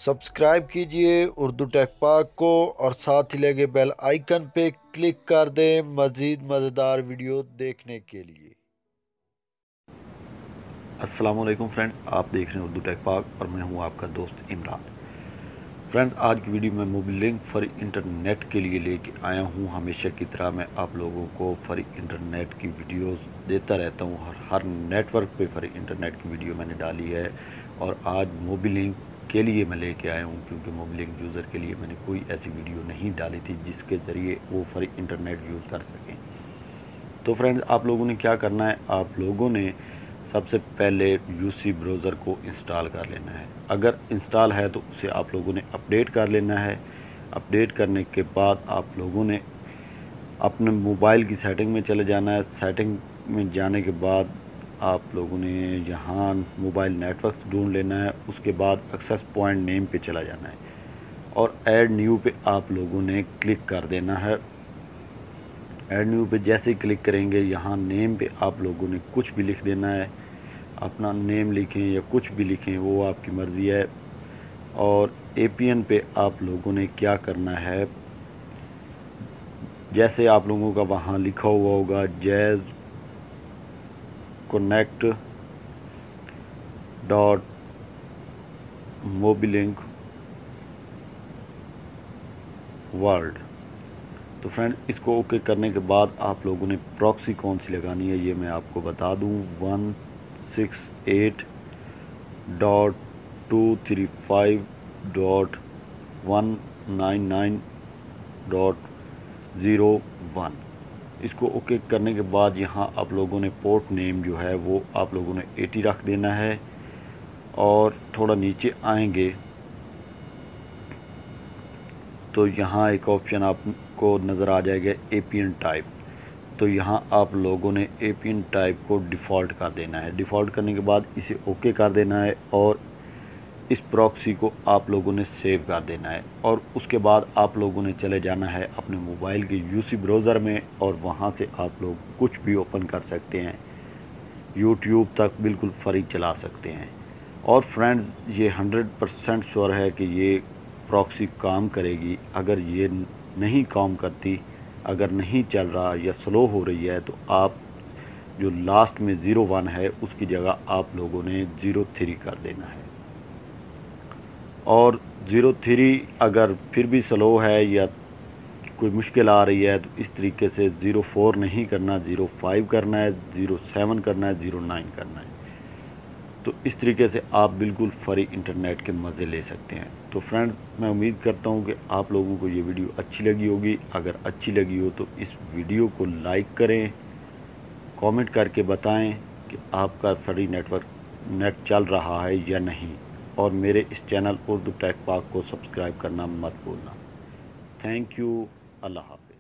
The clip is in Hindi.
सब्सक्राइब कीजिए उर्दू टेक पाक को और साथ ही लगे बेल आइकन पे क्लिक कर दें मज़ीद मज़ेदार वीडियो देखने के लिए। अस्सलाम वालेकुम फ्रेंड, आप देख रहे हैं उर्दू टेक पाक और मैं हूं आपका दोस्त इमरान। फ्रेंड्स, आज की वीडियो में मोबाइल लिंक फॉर इंटरनेट के लिए लेके आया हूं। हमेशा की तरह मैं आप लोगों को फॉर इंटरनेट की वीडियोस देता रहता हूं। हर नेटवर्क पे फॉर इंटरनेट की वीडियो मैंने डाली है और आज मोबाइल लिंक के लिए मैं लेके आया हूं, क्योंकि मोबाइल लिंक यूज़र के लिए मैंने कोई ऐसी वीडियो नहीं डाली थी जिसके ज़रिए वो फॉर इंटरनेट यूज़ कर सकें। तो फ्रेंड्स, आप लोगों ने क्या करना है, आप लोगों ने सबसे पहले यूसी ब्राउज़र को इंस्टॉल कर लेना है। अगर इंस्टॉल है तो उसे आप लोगों ने अपडेट कर लेना है। अपडेट करने के बाद आप लोगों ने अपने मोबाइल की सेटिंग में चले जाना है। सेटिंग में जाने के बाद आप लोगों ने यहाँ मोबाइल नेटवर्क ढूंढ लेना है। उसके बाद एक्सेस पॉइंट नेम पे चला जाना है और ऐड न्यू पे आप लोगों ने क्लिक कर देना है। ऐड न्यू पे जैसे ही क्लिक करेंगे, यहाँ नेम पे आप लोगों ने कुछ भी लिख देना है। अपना नेम लिखें या कुछ भी लिखें, वो आपकी मर्ज़ी है। और एपीएन पे आप लोगों ने क्या करना है, जैसे आप लोगों का वहाँ लिखा हुआ होगा jazz connect dot Mobilink world. तो फ्रेंड, इसको ओके करने के बाद आप लोगों ने प्रॉक्सी कौन सी लगानी है ये मैं आपको बता दूं। 168.235.199.01। इसको ओके करने के बाद यहाँ आप लोगों ने पोर्ट नेम जो है वो आप लोगों ने 80 रख देना है। और थोड़ा नीचे आएंगे तो यहाँ एक ऑप्शन आपको नज़र आ जाएगा एपीएन टाइप। तो यहाँ आप लोगों ने एपीएन टाइप को डिफ़ॉल्ट कर देना है। डिफ़ॉल्ट करने के बाद इसे ओके कर देना है और इस प्रॉक्सी को आप लोगों ने सेव कर देना है। और उसके बाद आप लोगों ने चले जाना है अपने मोबाइल के यूसी ब्राउज़र में और वहाँ से आप लोग कुछ भी ओपन कर सकते हैं। यूट्यूब तक बिल्कुल फ्री चला सकते हैं। और फ्रेंड्स, ये 100% श्योर है कि ये प्रॉक्सी काम करेगी। अगर ये नहीं काम करती, अगर नहीं चल रहा या स्लो हो रही है, तो आप जो लास्ट में 01 है उसकी जगह आप लोगों ने 03 कर देना है। और 03 अगर फिर भी स्लो है या कोई मुश्किल आ रही है तो इस तरीके से 04 नहीं करना, 05 करना है, 07 करना है, 09 करना है। तो इस तरीके से आप बिल्कुल फ्री इंटरनेट के मज़े ले सकते हैं। तो फ्रेंड्स, मैं उम्मीद करता हूँ कि आप लोगों को ये वीडियो अच्छी लगी होगी। अगर अच्छी लगी हो तो इस वीडियो को लाइक करें, कमेंट करके बताएं कि आपका फ्री नेट चल रहा है या नहीं। और मेरे इस चैनल उर्दू टेक पाक को सब्सक्राइब करना मत भूलना। Thank you. अल्लाह हाफ़िज़।